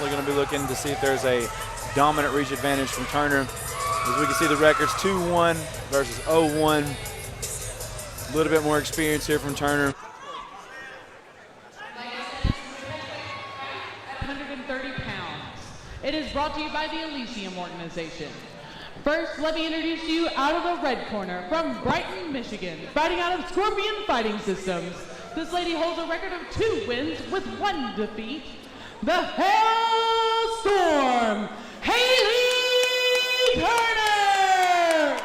obviously going to be looking to see if there's a dominant reach advantage from Turner. As we can see the records, 2-1 versus 0-1. A little bit more experience here from Turner. 130 pounds. It is brought to you by the Elysium Organization. First, let me introduce you out of the red corner from Brighton, Michigan, fighting out of Scorpion Fighting Systems. This lady holds a record of 2 wins with 1 defeat. The Hailstorm, Hayley Turner!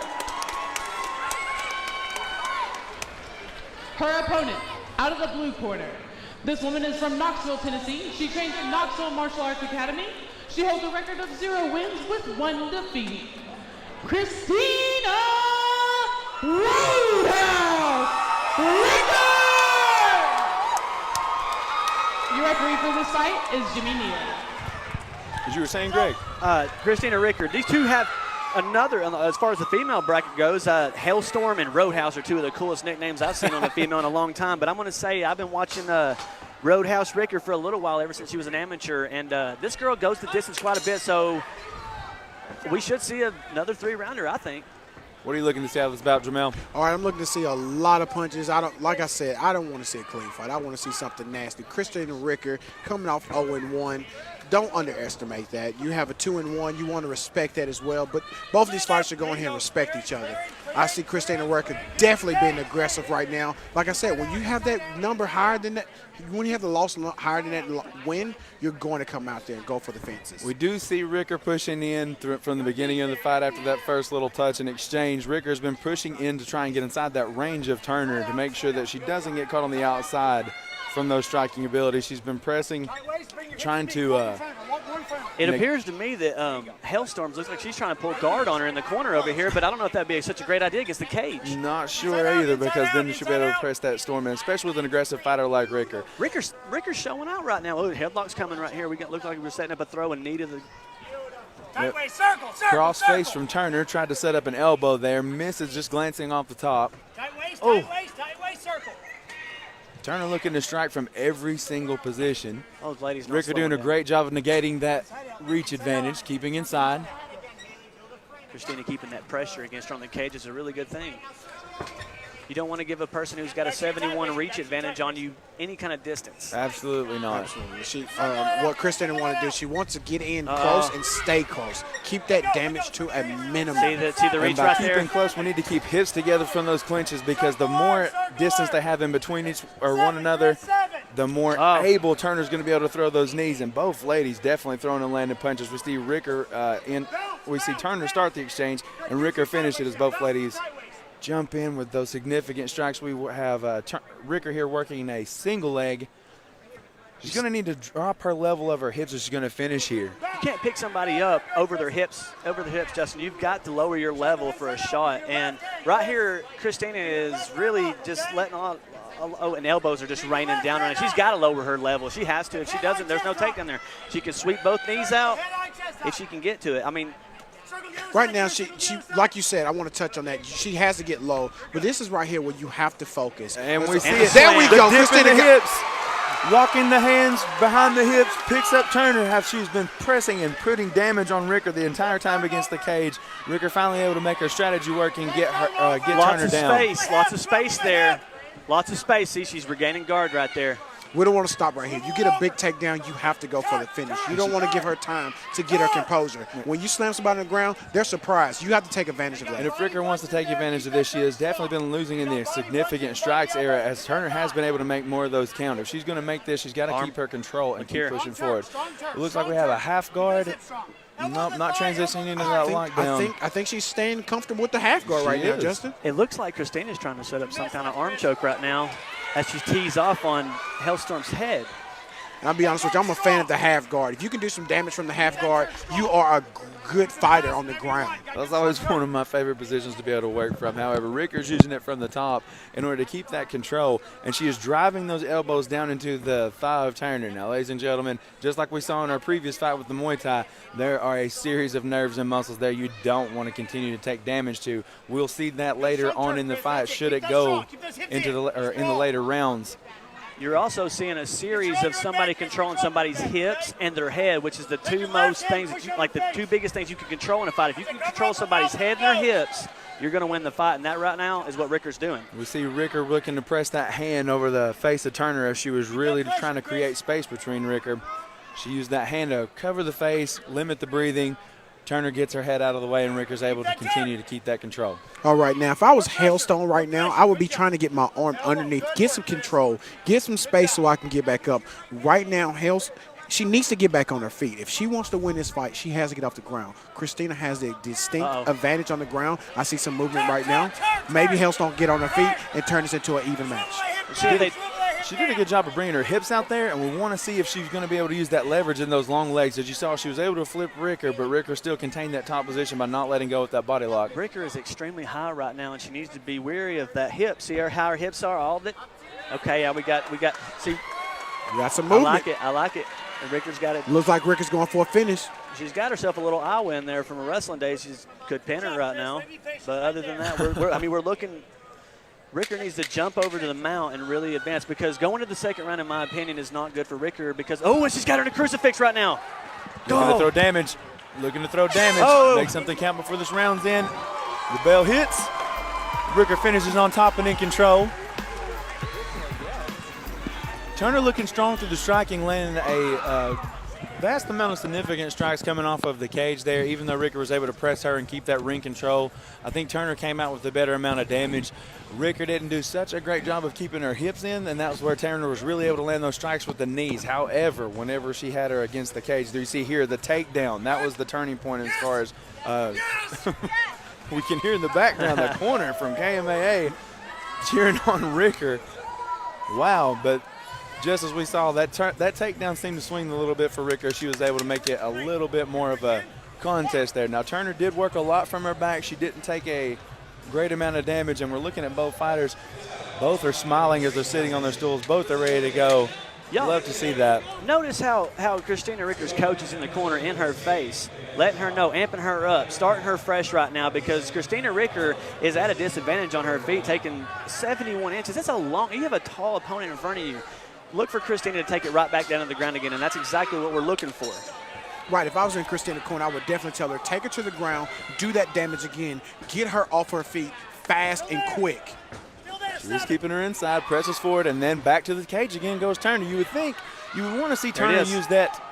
Her opponent, out of the blue corner. This woman is from Knoxville, Tennessee. She trains at Knoxville Martial Arts Academy. She holds a record of 0 wins with 1 defeat. Christina Roadhouse Ricker! Your referee for this fight is Jimmy Neal. As you were saying, Greg. Christina Ricker. These two have another, as far as the female bracket goes, Hailstorm and Roadhouse are 2 of the coolest nicknames I've seen on a female in a long time. But I'm going to say I've been watching Roadhouse Ricker for a little while, ever since she was an amateur. And this girl goes the distance quite a bit, so we should see another 3-rounder, I think. What are you looking to see out of this bout, Jamel? All right, I'm looking to see a lot of punches. Like I said, I don't want to see a clean fight. I want to see something nasty. Christina Ricker coming off 0-1. Don't underestimate that. You have a 2-1. You want to respect that as well. But both of these fighters are going here and respect each other. I see Christina Ricker definitely being aggressive right now. Like I said, when you have that number higher than that, when you have the loss higher than that win, you're going to come out there and go for the fences. We do see Ricker pushing in from the beginning of the fight after that first little touch and exchange. Ricker's been pushing in to try and get inside that range of Turner to make sure that she doesn't get caught on the outside from those striking abilities. She's been pressing, trying to it appears to me that Hailstorms looks like she's trying to pull guard on her in the corner over here, but I don't know if that'd be such a great idea against the cage. Not sure either, because then you should be able to press that storm in, especially with an aggressive fighter like Ricker. Ricker's showing out right now. Oh, headlock's coming right here. Look like we're setting up a throw and knee to the. Yep. Cross face from Turner, tried to set up an elbow there, misses, just glancing off the top. Tight waist, oh. tight waist, circle. Turner looking to strike from every single position. Those ladies Ricker doing a great job of negating that reach advantage, keeping inside. Christina keeping that pressure against her on the cage is a really good thing. You don't want to give a person who's got a 71 reach advantage on you any kind of distance. Absolutely not. Absolutely. What Christina wants to do, she wants to get in close and stay close. Keep that damage to a minimum. See the reach right there? Keeping close, we need to keep hips together from those clinches, because the more distance they have in between one another, the more able Turner's going to be able to throw those knees. And both ladies definitely throwing and landing punches. We see we see Turner start the exchange and Ricker finish it as both ladies jump in with those significant strikes. We have Ricker here working a single leg. She's going to need to drop her level of her hips if she's going to finish here. You can't pick somebody up over their hips, Justin. You've got to lower your level for a shot. And right here, Christina is really just letting on. And elbows are just raining down on her. She's got to lower her level. She has to. If she doesn't, there's no takedown there. She can sweep both knees out if she can get to it. I mean, right now, she like you said, I want to touch on that. She has to get low, but this is right here where you have to focus. And we see it. There we go. Dip in the hips, locking the hands behind the hips, picks up Turner. She's been pressing and putting damage on Ricker the entire time against the cage. Ricker finally able to make her strategy work and get Turner down. Lots of space there. Lots of space. See, she's regaining guard right there. We don't want to stop right here. You get a big takedown, you have to go for the finish. You don't want to give her time to get her composure. When you slam somebody on the ground, they're surprised. You have to take advantage of that. And if Ricker wants to take advantage of this, she has definitely been losing in the significant strikes era, as Turner has been able to make more of those count. If she's going to make this, she's got to keep her control and keep pushing forward. It looks like we have a half guard. Nope, not transitioning into that lockdown. I think she's staying comfortable with the half guard right now, Justin. It looks like Christina's trying to set up some kind of arm choke right now as she tees off on Hailstorm's head. And I'll be honest with you, I'm a fan of the half guard. If you can do some damage from the half guard, you are a good fighter on the ground. That's always one of my favorite positions to be able to work from. However, Ricker's using it from the top in order to keep that control, and she is driving those elbows down into the thigh of Turner. Now, ladies and gentlemen, just like we saw in our previous fight with the Muay Thai, there are a series of nerves and muscles there you don't want to continue to take damage to. We'll see that later on in the fight should it go into in the later rounds. You're also seeing a series of somebody controlling somebody's hips and their head, which is the two most things that like the two biggest things you can control in a fight. If you can control somebody's head and their hips, you're going to win the fight, and that right now is what Ricker's doing. We see Ricker looking to press that hand over the face of Turner as she was really trying to create space between Ricker. She used that hand to cover the face, limit the breathing. Turner gets her head out of the way, and Ricker's able to continue to keep that control. All right, now, if I was Hailstone right now, I would be trying to get my arm underneath, get some control, get some space so I can get back up. Right now, she needs to get back on her feet. If she wants to win this fight, she has to get off the ground. Christina has a distinct advantage on the ground. I see some movement right now. Maybe Hailstone get on her feet and turn this into an even match. She did a good job of bringing her hips out there, and we want to see if she's going to be able to use that leverage in those long legs. As you saw, she was able to flip Ricker, but Ricker still contained that top position by not letting go with that body lock. Ricker is extremely high right now, and she needs to be wary of that hip. See how her hips are, all of it? Okay, yeah, we got, see. We got some movement. I like it. And Ricker's got it. Looks like Ricker's going for a finish. She's got herself a little eye win there from her wrestling days. She could pin her right now. But other than that, we're looking. Ricker needs to jump over to the mount and really advance, because going to the second round, in my opinion, is not good for Ricker because, and she's got her in a crucifix right now. Looking to throw damage. Looking to throw damage. Make something count before this round's in. The bell hits. Ricker finishes on top and in control. Turner looking strong through the striking, landing a vast amount of significant strikes coming off of the cage there, even though Ricker was able to press her and keep that ring control. I think Turner came out with a better amount of damage. Ricker didn't do such a great job of keeping her hips in, and that was where Turner was really able to land those strikes with the knees. However, whenever she had her against the cage, there you see here the takedown. That was the turning point as far as we can hear in the background the corner from KMAA cheering on Ricker. Wow, but just as we saw, that takedown seemed to swing a little bit for Ricker. She was able to make it a little bit more of a contest there. Now, Turner did work a lot from her back. She didn't take a great amount of damage, and we're looking at both fighters. Both are smiling as they're sitting on their stools. Both are ready to go. Love to see that. Notice how Christina Ricker's coach is in the corner in her face, letting her know, amping her up, starting her fresh right now, because Christina Ricker is at a disadvantage on her feet, taking 71 inches. That's a long – you have a tall opponent in front of you. Look for Christina to take it right back down to the ground again, and that's exactly what we're looking for. Right, if I was in Christina's corner, I would definitely tell her, take her to the ground, do that damage again, get her off her feet fast and quick. She's keeping her inside, presses forward, and then back to the cage again goes Turner. You would think, you would want to see Turner use that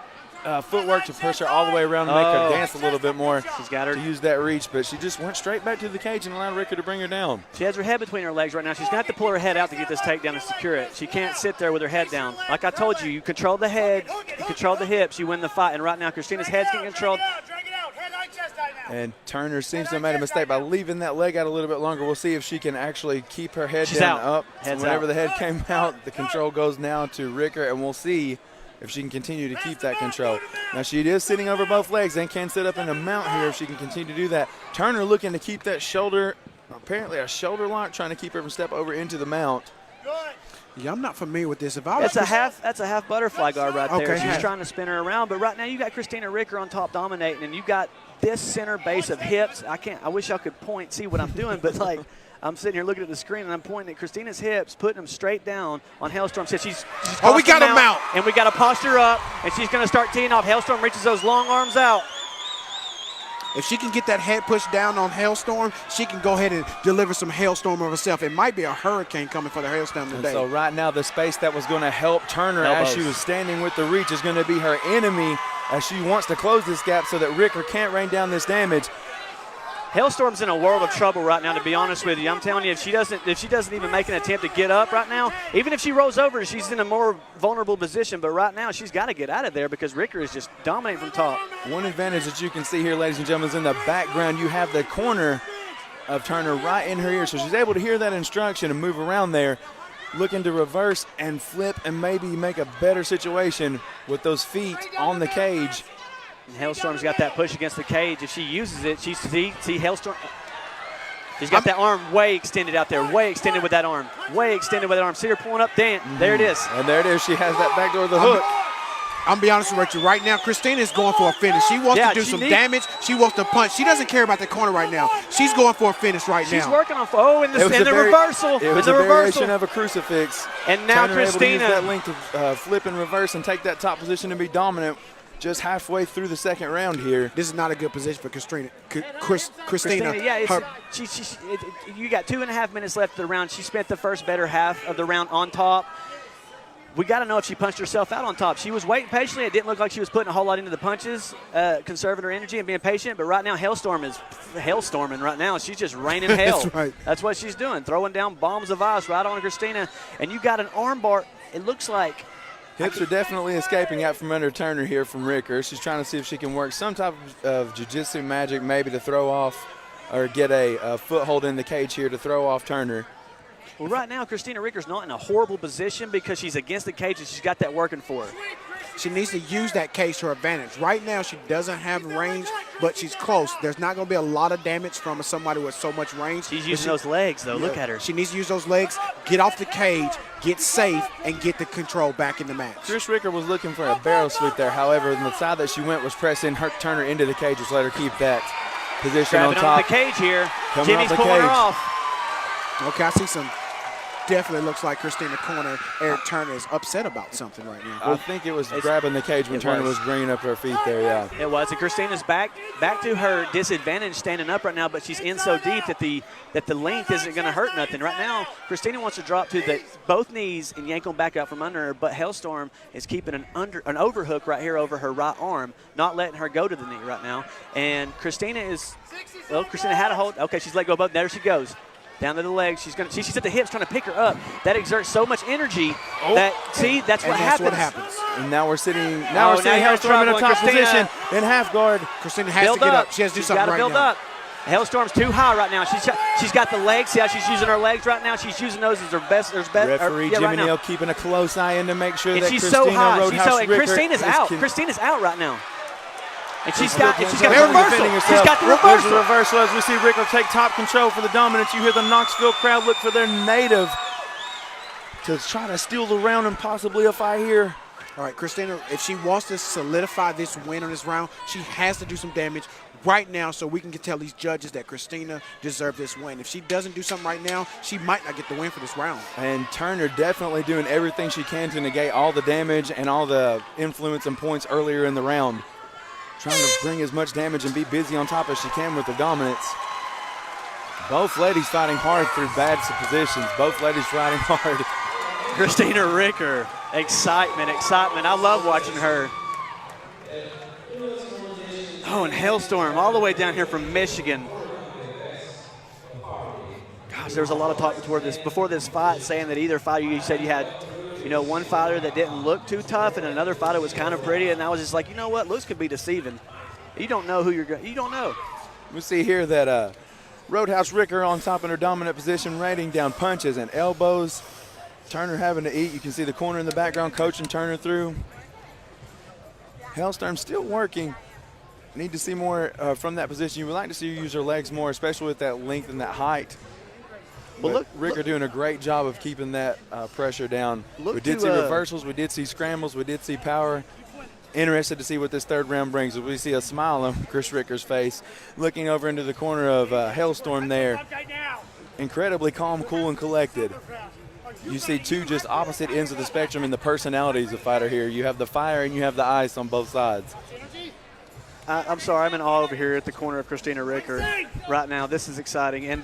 footwork to push her all the way around and make her dance a little bit more. She's got her to use that reach, but she just went straight back to the cage and allowed Ricker to bring her down. She has her head between her legs right now. She's got to pull her head out to get this takedown and secure it. She can't sit there with her head down. Like I told you, you control the head, you control the hips, you win the fight. And right now, Christina's head's getting controlled. And Turner seems to have made a mistake by leaving that leg out a little bit longer. We'll see if she can actually keep her head down up. So whenever the head came out, the control goes now to Ricker, and we'll see if she can continue to keep that control. Now, she is sitting over both legs and can sit up in a mount here if she can continue to do that. Turner looking to keep that shoulder, apparently a shoulder lock, trying to keep her from step over into the mount. Yeah, I'm not familiar with this. That's a half butterfly guard right there. She's trying to spin her around, but right now you got Christina Ricker on top dominating, and you've got this center base of hips. I wish I could see what I'm doing, but like I'm sitting here looking at the screen and I'm pointing at Christina's hips, putting them straight down on Hailstorm. So she's we got him out, and we got to posture up, and she's going to start teeing off. Hailstorm reaches those long arms out. If she can get that head pushed down on Hailstorm, she can go ahead and deliver some Hailstorm of herself. It might be a hurricane coming for the Hailstorm today. And so right now the space that was going to help Turner as she was standing with the reach is going to be her enemy as she wants to close this gap so that Ricker can't rain down this damage. Hailstorm's in a world of trouble right now, to be honest with you. I'm telling you, if she doesn't even make an attempt to get up right now, even if she rolls over, she's in a more vulnerable position. But right now, she's got to get out of there because Ricker is just dominating from top. One advantage that you can see here, ladies and gentlemen, is in the background. You have the corner of Turner right in her ear, so she's able to hear that instruction and move around there, looking to reverse and flip and maybe make a better situation with those feet on the cage. And Hailstorm's got that push against the cage. If she uses it, see Hailstorm. She's got that arm way extended out there, way extended with that arm, way extended with that arm. See her pulling up, Dan. There it is. And there it is. She has that backdoor of the hook. I'm be honest with you. Right now, Christina is going for a finish. She wants to do some damage. She wants to punch. She doesn't care about the corner right now. She's going for a finish right now. She's working on and the reversal. It was a variation of a crucifix. And now Turner Christina able to use that length to flip and reverse and take that top position and be dominant. Just halfway through the second round here. This is not a good position for Christina. Yeah, you got 2.5 minutes left of the round. She spent the first better half of the round on top. We got to know if she punched herself out on top. She was waiting patiently. It didn't look like she was putting a whole lot into the punches, conserving her energy and being patient. But right now, Hailstorm is hailstorming right now. She's just raining hail. That's right. That's what she's doing, throwing down bombs of ice right on Christina. And you got an arm bar. It looks like hips are definitely escaping out from under Turner here from Ricker. She's trying to see if she can work some type of jiu-jitsu magic maybe to throw off or get a foothold in the cage here to throw off Turner. Well, right now, Christina Ricker's not in a horrible position because she's against the cage and she's got that working for her. She needs to use that cage to her advantage. Right now, she doesn't have range, but she's close. There's not going to be a lot of damage from somebody with so much range. She's using those legs, though. Look at her. She needs to use those legs, get off the cage, get safe, and get the control back in the match. Trish Ricker was looking for a barrel sweep there. However, the side that she went was pressing Turner into the cage, which let her keep that position on top. Grabbing on the cage here. Jimmy's pulling her off. Okay, I see some. Definitely looks like Christina corner. Eric Turner is upset about something right now. I think it was grabbing the cage when Turner was bringing up her feet there, yeah. It was, and Christina's back to her disadvantage standing up right now, but she's in so deep that the length isn't going to hurt nothing. Right now, Christina wants to drop to both knees and yank them back out from under her, but Hailstorm is keeping an overhook right here over her right arm, not letting her go to the knee right now. And Christina had a hold. Okay, she's let go both. There she goes. Down to the legs. She's at the hips trying to pick her up. That exerts so much energy that's what happens. And now we're sitting Hailstorm in a top position in half guard. Christina has to get up. She has to do something right now. Build up. Hailstorm's too high right now. She's got the legs. See how she's using her legs right now? She's using those as her best. Referee Jimmy Neal keeping a close eye in to make sure that she's Christina so high. Roadhouse Ricker Christina's out. Christina's out right now. And she's got the reversal. She's got the reversal. There's a reversal as we see Ricker take top control for the dominance. You hear the Knoxville crowd look for their native to try to steal the round and possibly a fight here. All right, Christina, if she wants to solidify this win on this round, she has to do some damage right now so we can tell these judges that Christina deserves this win. If she doesn't do something right now, she might not get the win for this round. And Turner definitely doing everything she can to negate all the damage and all the influence and points earlier in the round. Trying to bring as much damage and be busy on top as she can with her dominance. Both ladies fighting hard through bad positions. Both ladies fighting hard. Christina Ricker, excitement. I love watching her. Oh, and Hailstorm all the way down here from Michigan. Gosh, there was a lot of talk before this fight saying that either fighter, you said you had one fighter that didn't look too tough and another fighter was kind of pretty, and I was just like, you know what, looks could be deceiving. You don't know who you don't know. We see here that Roadhouse Ricker on top in her dominant position, raining down punches and elbows. Turner having to eat. You can see the corner in the background coaching Turner through. Hailstorm still working. Need to see more from that position. You would like to see her use her legs more, especially with that length and that height. Well, Ricker doing a great job of keeping that pressure down. We did see reversals. We did see scrambles. We did see power. Interested to see what this third round brings. We see a smile on Chris Ricker's face, looking over into the corner of Hailstorm there. Incredibly calm, cool, and collected. You see two just opposite ends of the spectrum in the personalities of fighter here. You have the fire and you have the ice on both sides. I'm sorry, I'm in awe over here at the corner of Christina Ricker right now. This is exciting. And,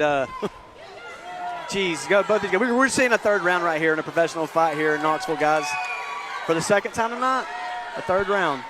geez, both these guys. We're seeing a third round right here in a professional fight here in Knoxville, guys. For the second time tonight, a third round.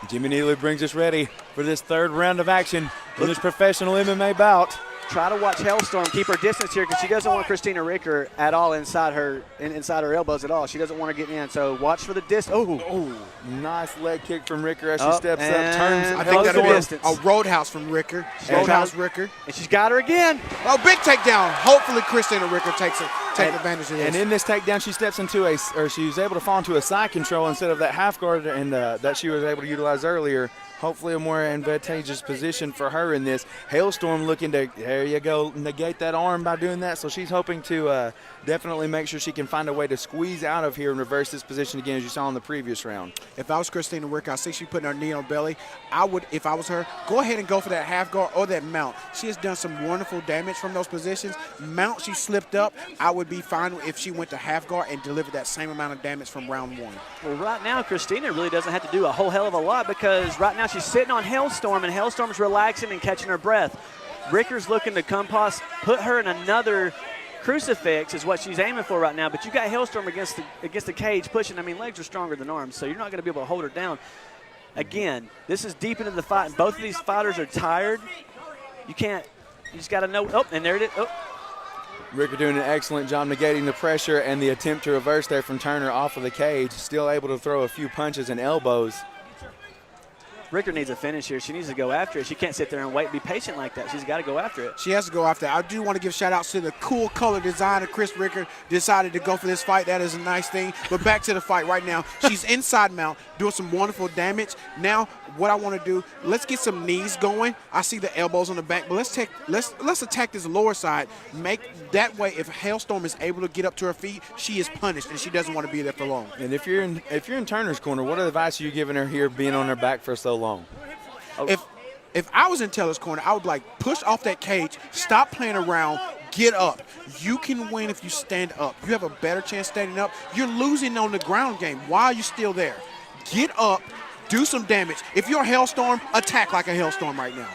Jimmy Neely brings us ready for this third round of action in this professional MMA bout. Try to watch Hailstorm keep her distance here because she doesn't want Christina Ricker at all inside her elbows at all. She doesn't want to get in, so watch for the distance. Oh, nice leg kick from Ricker as she steps up, turns. I think that'll be a roadhouse from Ricker. Roadhouse Ricker. And she's got her again. Oh, big takedown. Hopefully Christina Ricker takes advantage of this. And in this takedown, she steps into she was able to fall into a side control instead of that half guard and that she was able to utilize earlier. hopefully a more advantageous position for her in this. Hailstorm looking to, there you go, negate that arm by doing that. So she's hoping to definitely make sure she can find a way to squeeze out of here and reverse this position again, as you saw in the previous round. If I was Christina Ricker, I see she putting her knee on belly. I would, if I was her, go ahead and go for that half guard or that mount. She has done some wonderful damage from those positions. Mount, she slipped up. I would be fine if she went to half guard and delivered that same amount of damage from round 1. Well, right now, Christina really doesn't have to do a whole hell of a lot, because right now she's sitting on Hailstorm, and Hailstorm's relaxing and catching her breath. Ricker's looking to put her in another crucifix is what she's aiming for right now, but you got Hailstorm against the cage pushing. I mean, legs are stronger than arms, so you're not going to be able to hold her down. Again, this is deep into the fight, and both of these fighters are tired. You just got to know. Oh, and there it is. Oh. Ricker doing an excellent job negating the pressure and the attempt to reverse there from Turner off of the cage. Still able to throw a few punches and elbows. Ricker needs a finish here. She needs to go after it. She can't sit there and wait and be patient like that. She's got to go after it. She has to go after it. I do want to give shout-outs to the cool color designer. Chris Ricker decided to go for this fight. That is a nice thing. But back to the fight right now. She's inside mount, doing some wonderful damage. Now, what I want to do, let's get some knees going. I see the elbows on the back, but let's attack this lower side. Make that way, if Hailstorm is able to get up to her feet, she is punished, and she doesn't want to be there for long. And if you're in Turner's corner, what advice are you giving her here, being on her back for so long? If I was in Taylor's corner, I would like push off that cage, stop playing around, get up. You can win if you stand up. You have a better chance standing up. You're losing on the ground game. Why are you still there? Get up, do some damage. If you're a Hailstorm, attack like a Hailstorm right now.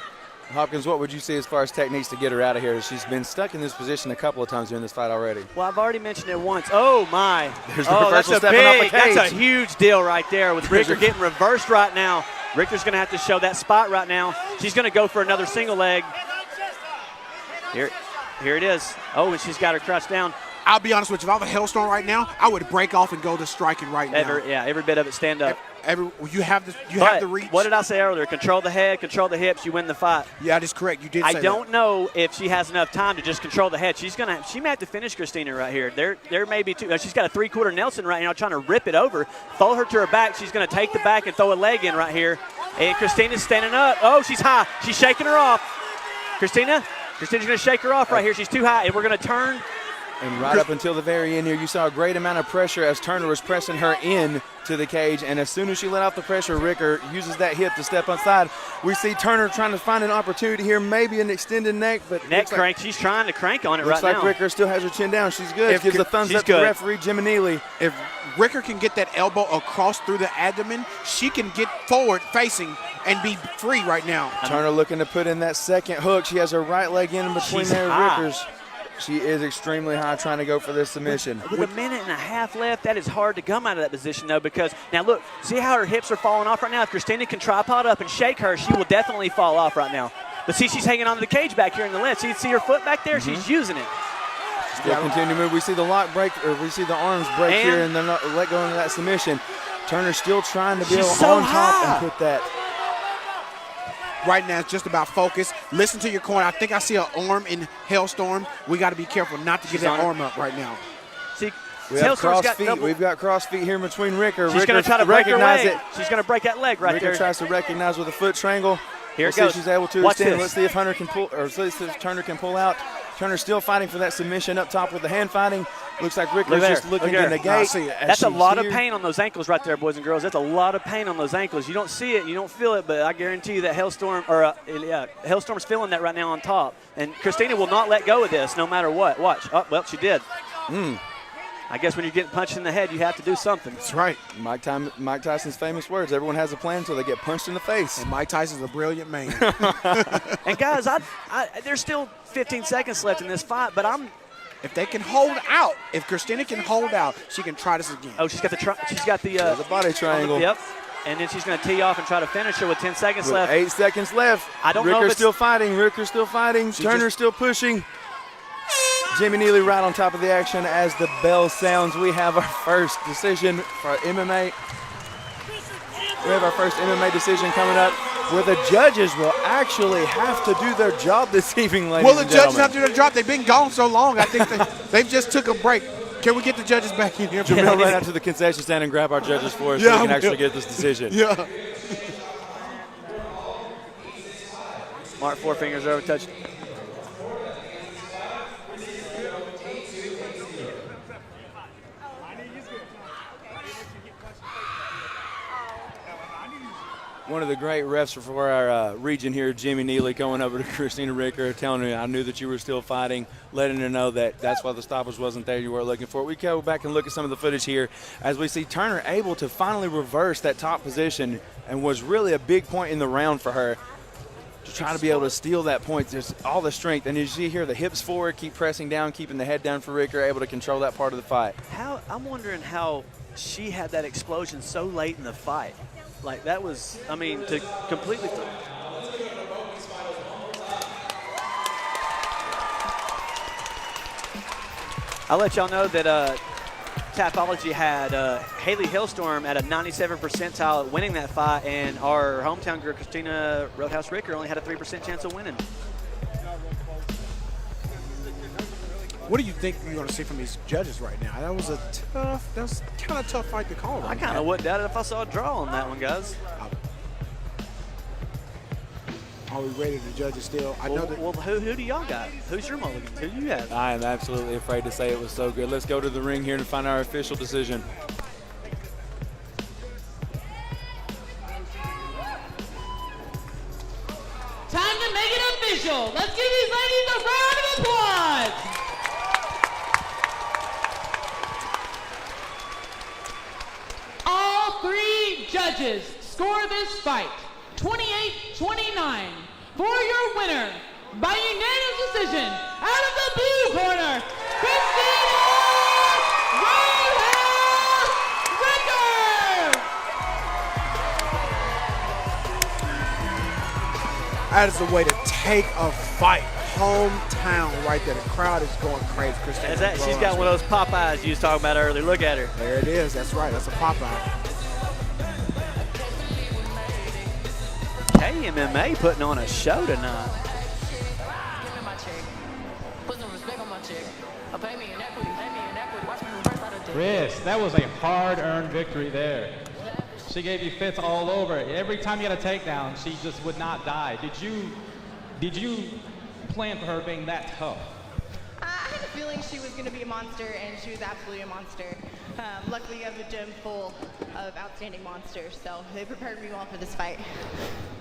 Hopkins, what would you see as far as techniques to get her out of here? She's been stuck in this position a couple of times during this fight already. Well, I've already mentioned it once. Oh, my. There's the reversal stepping off the cage. That's a huge deal right there with Ricker getting reversed right now. Ricker's going to have to show that spot right now. She's going to go for another single leg. Here it is. Oh, and she's got her crouched down. I'll be honest with you. If I was a Hailstorm right now, I would break off and go to striking right now. Every bit of it, stand up. You have the reach. What did I say earlier? Control the head, control the hips, you win the fight. Yeah, that is correct. You did say that. I don't know if she has enough time to just control the head. She may have to finish Christina right here. There may be two. She's got a three-quarter Nelson right now trying to rip it over. Throw her to her back. She's going to take the back and throw a leg in right here. And Christina's standing up. Oh, she's high. She's shaking her off. Christina's going to shake her off right here. She's too high, and we're going to turn. And right up until the very end here, you saw a great amount of pressure as Turner was pressing her in to the cage. And as soon as she let off the pressure, Ricker uses that hip to step outside. We see Turner trying to find an opportunity here, maybe an extended neck. But neck crank. She's trying to crank on it right now. Looks like Ricker still has her chin down. She's good. Gives a thumbs up to referee Jimmy Neely. If Ricker can get that elbow across through the abdomen, she can get forward facing and be free right now. Turner looking to put in that second hook. She has her right leg in between Ricker's. She is extremely high trying to go for this submission. With a minute and a half left, that is hard to come out of that position, though, because now look, see how her hips are falling off right now? If Christina can tripod up and shake her, she will definitely fall off right now. But see, she's hanging onto the cage back here in the left. See her foot back there? She's using it. Still continue to move. We see the lock break, or we see the arms break here, and then let go into that submission. Turner still trying to be on top and put that. Right now, it's just about focus. Listen to your corner. I think I see an arm in Hailstorm. We got to be careful not to get that arm up right now. See, we have cross feet. We've got cross feet here between Ricker. She's going to try to recognize it. She's going to break that leg right there. Ricker tries to recognize with a foot triangle. Here it goes. She's able to extend. Let's see if Hunter can pull, or let's see if Turner can pull out. Turner's still fighting for that submission up top with the hand fighting. Looks like Ricker's just looking to negate. That's a lot of pain on those ankles right there, boys and girls. That's a lot of pain on those ankles. You don't see it, you don't feel it, but I guarantee you that Hailstorm's feeling that right now on top. And Christina will not let go of this no matter what. Watch. Oh, well, she did. I guess when you're getting punched in the head, you have to do something. That's right. Mike Tyson's famous words, everyone has a plan until they get punched in the face. And Mike Tyson's a brilliant man. And, guys, there's still 15 seconds left in this fight, but if they can hold out, if Christina can hold out, she can try this again. Oh, she's got the body triangle. Yep. And then she's going to tee off and try to finish her with 10 seconds left. 8 seconds left. I don't know if Ricker's still fighting. Ricker's still fighting. Turner's still pushing. Jimmy Neely right on top of the action as the bell sounds. We have our first decision for MMA. We have our first MMA decision coming up where the judges will actually have to do their job this evening, ladies and gentlemen. Well, the judges have to do their job. They've been gone so long. I think they've just took a break. Can we get the judges back in here? Jamil, run out to the concession stand and grab our judges for us so we can actually get this decision. Yeah. Mark 4 fingers over, touch. One of the great refs for our region here, Jimmy Neely, going over to Christina Ricker, telling her, I knew that you were still fighting, letting her know that that's why the stoppage wasn't there. You weren't looking for it. We go back and look at some of the footage here as we see Turner able to finally reverse that top position, and was really a big point in the round for her. To try to be able to steal that point, there's all the strength. And you see here the hips forward, keep pressing down, keeping the head down for Ricker, able to control that part of the fight. I'm wondering how she had that explosion so late in the fight. Like, that was, I mean, to completely. I'll let y'all know that Tapology had Hayley Hailstorm at a 97th percentile at winning that fight, and our hometown girl, Christina Roadhouse Ricker, only had a 3% chance of winning. What do you think you're going to see from these judges right now? That was kind of tough fight to call. I kind of wouldn't doubt it if I saw a draw on that one, guys. Are we ready to judge it still? Well, who do y'all got? Who's your mulligans? Who do you have? I am absolutely afraid to say it was so good. Let's go to the ring here and find our official decision. Time to make it official. Let's give these ladies a round of applause. All three judges score this fight 28-29 for your winner by unanimous decision out of the blue corner, Christina Roadhouse Ricker. That is the way to take a fight. Hometown right there. The crowd is going crazy. Christina. She's got one of those Popeyes you was talking about earlier. Look at her. There it is. That's right. That's a Popeye. WMMA putting on a show tonight. Chris, that was a hard-earned victory there. She gave you fits all over. Every time you got a takedown, she just would not die. Did you plan for her being that tough? I had a feeling she was going to be a monster, and she was absolutely a monster. Luckily, I have a gym full of outstanding monsters, so they prepared me well for this fight.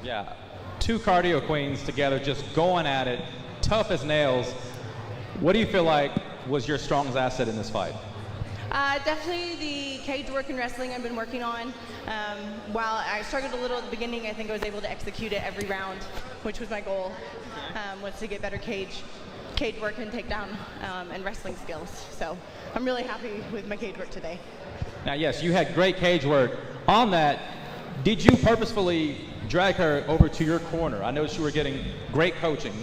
Yeah, two cardio queens together just going at it, tough as nails. What do you feel like was your strongest asset in this fight? Definitely the cage work and wrestling I've been working on. While I struggled a little at the beginning, I think I was able to execute it every round, which was my goal, was to get better cage work and takedown and wrestling skills. So I'm really happy with my cage work today. Now, yes, you had great cage work. On that, did you purposefully drag her over to your corner? I noticed you were getting great coaching.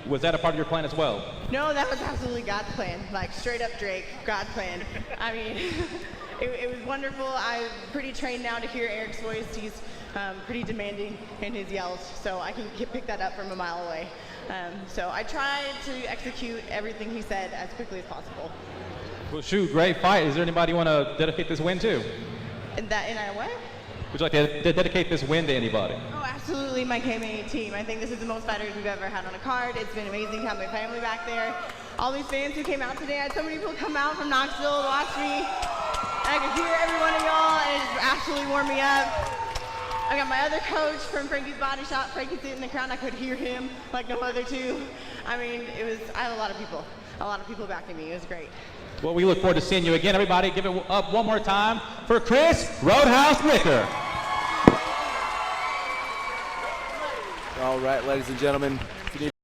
Was that a part of your plan as well? No, that was absolutely God's plan. Like, straight up Drake, God's plan. I mean, it was wonderful. I'm pretty trained now to hear Eric's voice. He's pretty demanding in his yells, so I can pick that up from a mile away. So I tried to execute everything he said as quickly as possible. Well, shoot, great fight. Is there anybody you want to dedicate this win to? In a what? Would you like to dedicate this win to anybody? Oh, absolutely, my KMA team. I think this is the most fighters we've ever had on a card. It's been amazing to have my family back there. All these fans who came out today, I had so many people come out from Knoxville to watch me. I could hear every one of y'all, and it just absolutely warmed me up. I got my other coach from Frankie's Body Shop. Frankie sitting in the crowd. I could hear him like no other two. I mean, I had a lot of people backing me. It was great. Well, we look forward to seeing you again. Everybody, give it up one more time for Chris Roadhouse Ricker. All right, ladies and gentlemen.